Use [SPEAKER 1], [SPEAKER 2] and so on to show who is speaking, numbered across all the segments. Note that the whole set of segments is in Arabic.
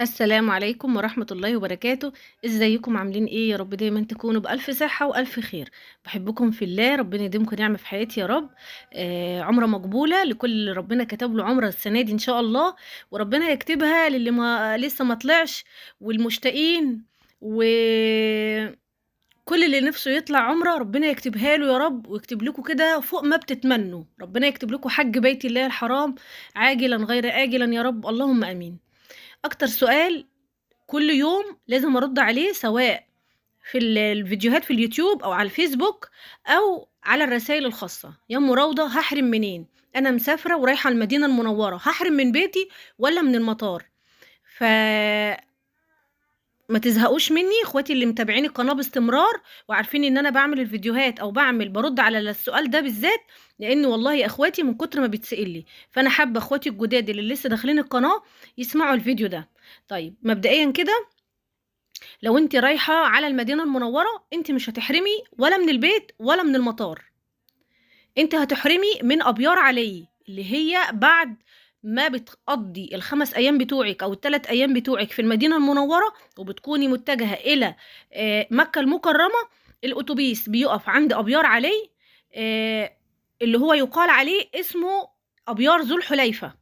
[SPEAKER 1] السلام عليكم ورحمة الله وبركاته. ازيكم عاملين ايه؟ يا رب دايما تكونوا بألف صحة وألف خير. بحبكم في الله، ربنا يديمكم نعمة في حياتي يا رب. عمرة مقبولة لكل اللي ربنا كتب له عمرة السنة دي ان شاء الله، وربنا يكتبها للي ما لسه ما طلعش، والمشتاقين، وكل اللي نفسه يطلع عمرة ربنا يكتبها له يا رب، ويكتب لكم كده فوق ما بتتمنوا. ربنا يكتب لكم حج بيت الله الحرام عاجلا غير آجلا يا رب، اللهم امين. اكتر سؤال كل يوم لازم ارد عليه، سواء في الفيديوهات في اليوتيوب او على الفيسبوك او على الرسائل الخاصة: يا ام روضة، هحرم منين؟ انا مسافرة ورايحة المدينة المنورة، هحرم من بيتي ولا من المطار؟ فما تزهقوش مني اخواتي اللي متابعين القناة باستمرار وعارفين ان انا بعمل الفيديوهات او برد على السؤال ده بالذات، لان والله يا اخواتي من كتر ما بيتسأل لي، فانا حابة اخواتي الجداد اللي لسه داخلين القناة يسمعوا الفيديو ده. طيب مبدئيا كده، لو انت رايحة على المدينة المنورة انت مش هتحرمي ولا من البيت ولا من المطار، انت هتحرمي من ابيار علي، اللي هي بعد ما بتقضي ال5 ايام بتوعك او ال3 ايام بتوعك في المدينة المنورة وبتكوني متجهة الى مكة المكرمة. الاتوبيس بيقف عند ابيار علي، آه، اللي هو يقال عليه اسمه ابيار ذو الحليفة،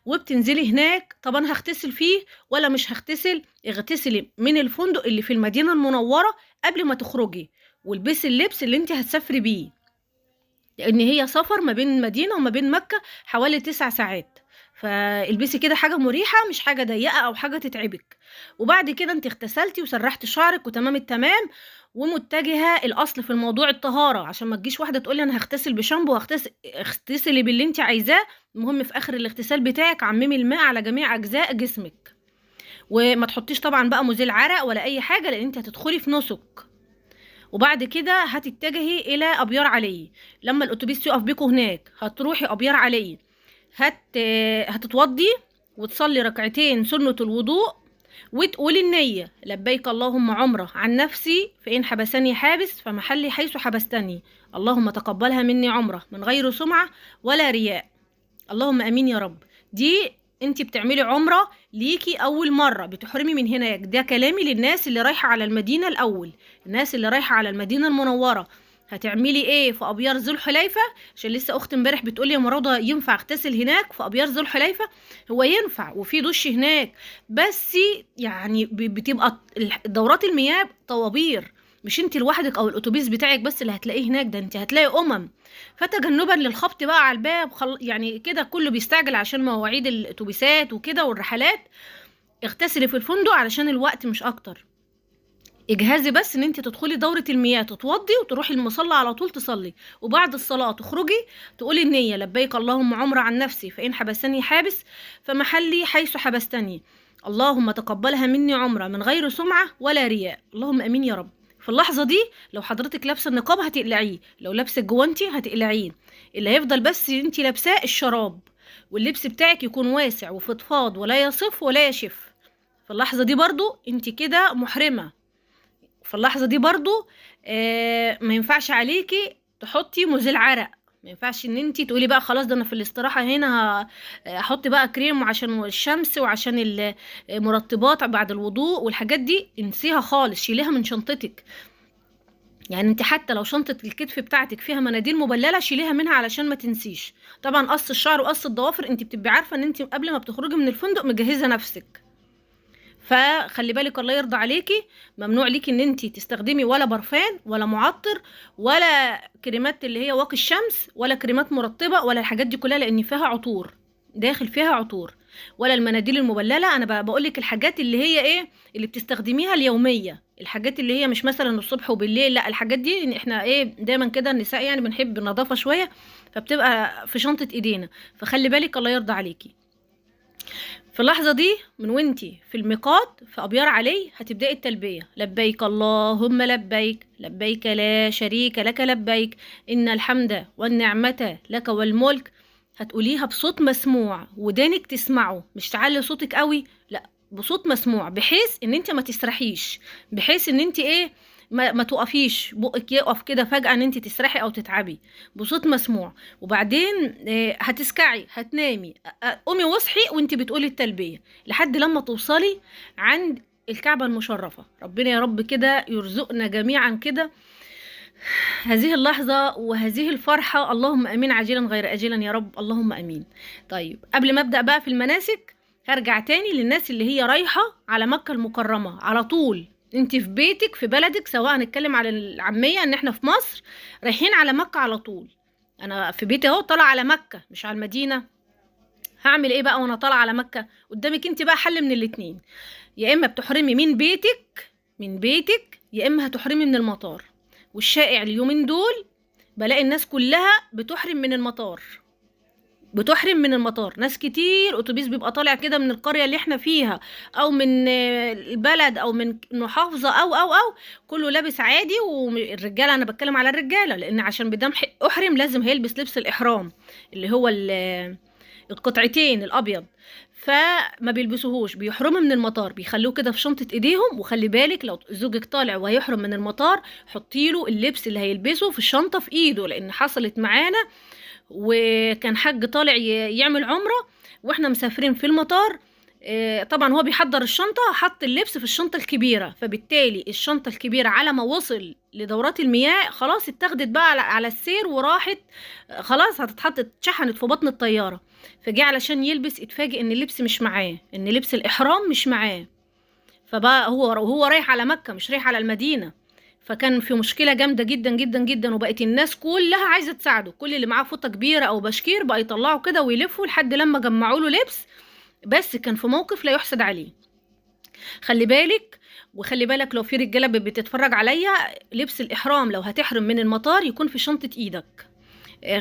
[SPEAKER 1] وبتنزلي هناك. طب انا هغتسل فيه ولا مش هغتسل؟ اغتسلي من الفندق اللي في المدينة المنورة قبل ما تخرجي، والبسي اللبس اللي انت هتسافري بيه، لان هي سفر ما بين المدينة وما بين مكة حوالي 9 ساعات. فالبسي كده حاجة مريحة، مش حاجة ضيقة او حاجة تتعبك. وبعد كده انت اغتسلتي وسرحتي شعرك وتمام التمام، ومتجهة الاصل في الموضوع الطهارة، عشان ما تجيش واحدة تقولي انا هغتسل بشامبو اغتسلي باللي انت عايزاه. المهم في اخر الاغتسال بتاعك عممي الماء على جميع اجزاء جسمك، وما تحطيش طبعا بقى مزيل عرق ولا اي حاجة، لان انت هتدخلي في نسك. وبعد كده هتتجهي الى ابيار علي. لما الاتوبيس يقف بيكوا هناك هتروحي ابيار علي، هت هتتوضي وتصلي ركعتين سنة الوضوء، وتقولي النية: لبيك اللهم عمرة عن نفسي، فإن حبسني حابس فمحلي حيث حبستني، اللهم تقبلها مني عمرة من غير سمعة ولا رياء، اللهم امين يا رب. دي انت بتعملي عمرة ليكي اول مرة بتحرمي من هناك. ده كلامي للناس اللي رايحة على المدينة الاول. الناس اللي رايحة على المدينة المنورة هتعملي ايه في ابيار ذو الحليفة؟ عشان لسه اخت امبارح بتقولي يا مرضى ينفع اغتسل هناك في ابيار ذو الحليفة؟ هو ينفع وفي دش هناك، بس يعني بتبقى دورات المياه طوابير، مش انت لوحدك او الاتوبيس بتاعك بس اللي هتلاقيه هناك، ده انت هتلاقي فتجنبا للخبط بقى على الباب، يعني كده كله بيستعجل عشان مواعيد الاتوبيسات وكده والرحلات. اغتسلي في الفندق علشان الوقت مش اكتر. اجهزي بس ان انت تدخلي دورة المياه، تتوضي وتروحي المصلى على طول تصلي، وبعد الصلاة تخرجي تقولي النية: لبيك اللهم عمرة عن نفسي، فإن حبسني حابس فمحلي حيث حبستني، اللهم تقبلها مني عمرة من غير سمعة ولا رياء، اللهم امين يا رب. في اللحظة دي لو حضرتك لابسة النقاب هتقلعيه، لو لابسة الجوانتي هتقلعيه، اللي هيفضل بس انت لابساه الشراب، واللبس بتاعك يكون واسع وفضفاض ولا يصف ولا يشف. في اللحظة دي برضو انت كده محرمة. في اللحظة دي برضو ما ينفعش عليكي تحطي مزيل عرق، ما ينفعش ان انتي تقولي بقى خلاص ده انا في الاستراحة هنا احط بقى كريم عشان الشمس وعشان المرطبات بعد الوضوء والحاجات دي، انسيها خالص، شيليها من شنطتك. يعني انت حتى لو شنطة الكتف بتاعتك فيها مناديل مبللة شيليها منها علشان ما تنسيش. طبعا قص الشعر وقص الضوافر انت بتبقي عارفة ان انت قبل ما بتخرجي من الفندق مجهزة نفسك، فخلي بالك الله يرضى عليكي. ممنوع ليكي ان انت تستخدمي ولا برفان ولا معطر ولا كريمات اللي هي واقي الشمس ولا كريمات مرطبة ولا الحاجات دي كلها، لان فيها عطور، داخل فيها عطور. ولا المناديل المبللة. انا بقولك الحاجات اللي هي ايه اللي بتستخدميها اليومية، الحاجات اللي هي مش مثلا الصبح وبالليل، لا الحاجات دي احنا ايه دايما كده النساء يعني بنحب النظافة شوية، فبتبقى في شنطة ايدينا، فخلي بالك الله يرضى عليكي. في اللحظة دي من وانتي في الميقات في أبيار علي هتبدأي التلبية: لبيك اللهم لبيك، لبيك لا شريك لك لبيك، إن الحمد والنعمة لك والملك. هتقوليها بصوت مسموع ودانك تسمعه، مش تعلي صوتك قوي، لا بصوت مسموع، بحيث ان انت ما تسرحيش، بحيث ان انت ايه ما تقفيش بقك يقف كده فجأة ان انت تسرحي او تتعبي، بصوت مسموع. وبعدين هتسكعي هتنامي، قومي واصحي وانت بتقولي التلبية لحد لما توصلي عند الكعبة المشرفة. ربنا يا رب كده يرزقنا جميعا كده هذه اللحظة وهذه الفرحة، اللهم امين عاجلا غير اجلا يا رب، اللهم امين. طيب قبل ما ابدأ بقى في المناسك، هرجع تاني للناس اللي هي رايحة على مكة المكرمة على طول. انت في بيتك في بلدك، سواء هنتكلم على العامية ان احنا في مصر رايحين على مكة على طول. انا في بيتي اهو طالعة على مكة مش على المدينة. هعمل ايه بقى وانا طالعة على مكة؟ قدامك انت بقى حل من الاتنين، يا اما بتحرمي من بيتك يا اما هتحرمي من المطار. والشائع اليومين دول بلاقي الناس كلها بتحرم من المطار. ناس كتير اتوبيس بيبقى طالع كده من القرية اللي احنا فيها او من البلد او من محافظة او كله لابس عادي. والرجالة انا بتكلم على الرجالة، لان عشان بدم احرم لازم هيلبس لبس الاحرام اللي هو القطعتين الابيض، فما بيلبسوهوش، بيحرموا من المطار، بيخلوه كده في شنطة ايديهم. وخلي بالك لو زوجك طالع وهيحرم من المطار، حطي له اللبس اللي هيلبسه في الشنطة في ايده، لان حصلت معانا وكان حاج طالع يعمل عمرة واحنا مسافرين في المطار. طبعا هو بيحضر الشنطة، حط اللبس في الشنطة الكبيرة، فبالتالي الشنطة الكبيرة على ما وصل لدورات المياه خلاص اتاخدت بقى على السير وراحت، خلاص هتتحط اتشحنت في بطن الطيارة. فجاء علشان يلبس اتفاجئ ان اللبس مش معاه، ان لبس الإحرام مش معاه. فبقى هو رايح على مكة مش رايح على المدينة. فكان في مشكلة جامدة جدا جدا جدا، وبقت الناس كلها عايزة تساعده. كل اللي معاه فوطة كبيرة او بشكير بقى يطلعوا كده ويلفوا لحد لما جمعوا له لبس. بس كان في موقف لا يحسد عليه. خلي بالك، وخلي بالك لو في رجالة بتتفرج عليا، لبس الإحرام لو هتحرم من المطار يكون في شنطة ايدك.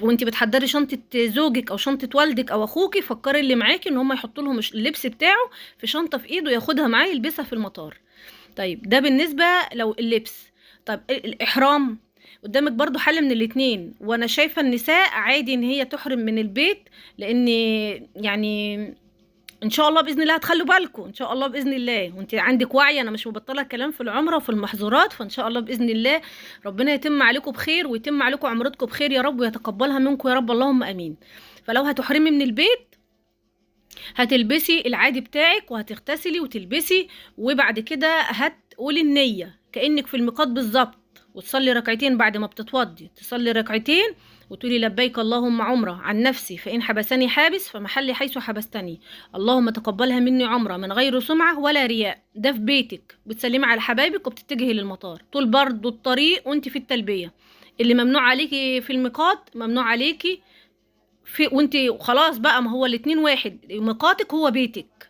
[SPEAKER 1] وانت بتحضري شنطة زوجك او شنطة والدك او اخوكي، فكري اللي معاكي ان هم يحطوا لهم اللبس بتاعه في شنطة في ايده ياخدها معاه يلبسها في المطار. طيب ده بالنسبة لو اللبس. طب الإحرام قدامك برضو حل من الاتنين، وانا شايفة النساء عادي ان هي تحرم من البيت، لان يعني ان شاء الله باذن الله هتخلوا بالكم ان شاء الله باذن الله، وانت عندك وعي. انا مش مبطله كلام في العمره وفي المحظورات، فان شاء الله باذن الله ربنا يتم عليكم بخير ويتم عليكم عمرتكم بخير يا رب، ويتقبلها منكم يا رب، اللهم امين. فلو هتحرمي من البيت هتلبسي العادي بتاعك وهتغتسلي وتلبسي، وبعد كده هتقولي النية كأنك في الميقات بالظبط، وتصلي ركعتين بعد ما بتتوضي، تصلي ركعتين وتقولي لبيك اللهم عمرة عن نفسي، فإن حبسني حابس فمحلي حيث حبستني، اللهم تقبلها مني عمرة من غير سمعة ولا رياء. ده في بيتك بتسلمي على حبايبك وبتتجهي للمطار طول برضو الطريق وانت في التلبية. اللي ممنوع عليكي في الميقات ممنوع عليكي وانت خلاص بقى، ما هو الاتنين واحد، ميقاتك هو بيتك،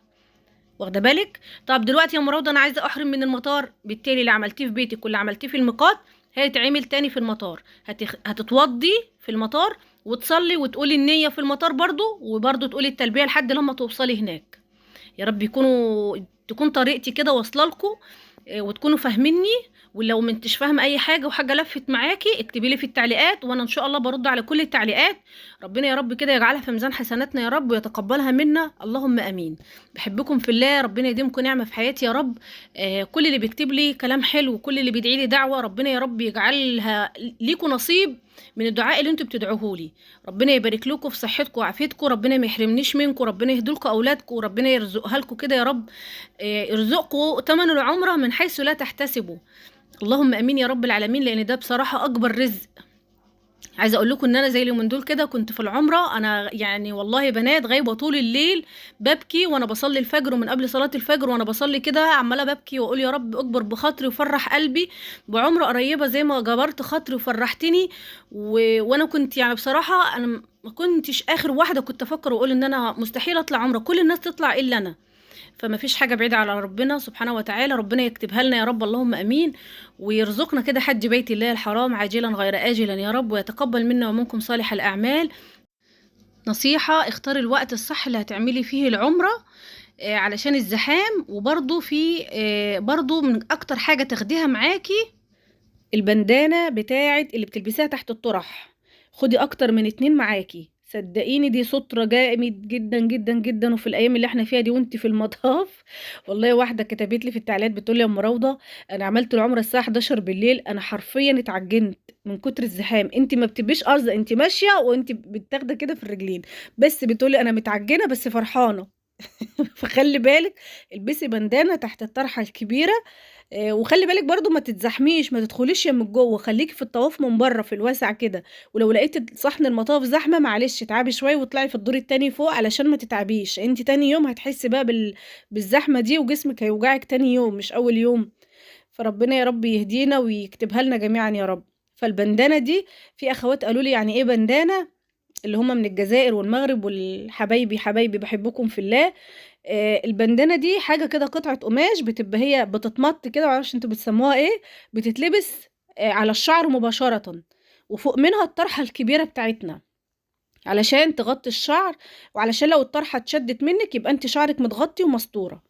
[SPEAKER 1] واخده بالك؟ طب دلوقتي يا مراوده انا عايزه احرم من المطار، بالتالي اللي عملتيه في بيتك واللي عملتيه في الميقات هيتعمل تاني في المطار. هتتوضي في المطار وتصلي وتقولي النية في المطار برضو، وبرضو تقولي التلبية لحد لما توصلي هناك. يا رب تكون طريقتي كده واصله لكم وتكونوا فاهميني. ولو ما انتش فاهمه اي حاجه وحاجه لفت معاكي اكتبي لي في التعليقات، وانا ان شاء الله برد على كل التعليقات. ربنا يا رب كده يجعلها في ميزان حسناتنا يا رب ويتقبلها منا، اللهم امين. بحبكم في الله، ربنا يديمكم نعمه في حياتي يا رب. كل اللي بيكتب لي كلام حلو وكل اللي بيدعي لي دعوه، ربنا يا رب يجعلها ليكم نصيب من الدعاء اللي انتوا بتدعوه لي. ربنا يبارك لكم في صحتكم وعافيتكم، ربنا ما يحرمنيش منكم، ربنا يهدي لكم اولادكم، وربنا يرزقها لكم كده يا رب. يرزقكم ثمن العمره من حيث لا تحتسبوا، اللهم امين يا رب العالمين، لان ده بصراحه اكبر رزق. عايزه اقول لكم ان انا زي اليومين دول كده كنت في العمره، انا يعني والله يا بنات غايبه طول الليل ببكي وانا بصلي الفجر، ومن قبل صلاه الفجر وانا بصلي كده عماله ببكي واقول يا رب اكبر بخاطري وفرح قلبي بعمره قريبه زي ما جبرت خاطري وفرحتني. وانا كنت يعني بصراحه انا ما كنتش اخر واحده كنت افكر واقول ان انا مستحيل اطلع عمره، كل الناس تطلع الا انا. فما فيش حاجة بعيدة على ربنا سبحانه وتعالى، ربنا يكتبها لنا يا رب، اللهم امين. ويرزقنا كده حج بيت الله الحرام عاجلا غير آجلا يا رب، ويتقبل منا ومنكم صالح الأعمال. نصيحة: اختاري الوقت الصح اللي هتعملي فيه العمرة علشان الزحام. وبرضو في برضو من اكتر حاجة تاخديها معاكي البندانة بتاعت اللي بتلبسيها تحت الطرح، خدي اكتر من 2 معاكي، صدقيني دي سترة جامد جدًا، جدًا، جدًا، وفي الأيام اللي إحنا فيها دي وأنتِ في المطاف والله واحدة كتبت لي في التعليقات بتقول لي: "يا أم روضة أنا عملت العُمرة الساعة 23:00 أنا حرفيًا اتعجنت من كتر الزحام." أنتِ ما بتبقيش قاصدة، أنتِ ماشية وأنتِ بتاخدة كده في الرجلين، بس بتقول لي: "أنا متعجنة بس فرحانة." فخلّي بالِك البسي بندانة تحت الطرحة الكبيرة وخلّي بالِك برضه ما تتزاحميش، ما تدخليش من جوّه، خلّيكِ في الطواف من برّه في الواسع كده، ولو لقيتِ صحن المطاف زحمة معلش اتعبي شوية واطلعي في الدور التاني فوق علشان ما تتعبيش، أنتِ تاني يوم هتحسّي بقى بالزحمة دي وجسمِك هيوجعِك تاني يوم مش أول يوم، فربنا يا رب يهدينا ويكتبها لنا جميعًا يا رب. فالبندانة دي في أخوات قالوا لي: "يعني إيه بندانة؟" اللي هم من الجزائر والمغرب حبايبي، حبايبي باحبكم في الله. البندانة دي حاجة كده قطعة قماش بتبقى هي بتتمَط كده ما أعرفش أنتم بتسموها إيه، بتتلبس على الشعر مباشرةً، وفوق منها الطرحة الكبيرة بتاعتنا، علشان تغطي الشعر، وعلشان لو الطرحة اتشدت منِّك يبقى أنتِ شعرِك متغطي ومستورة.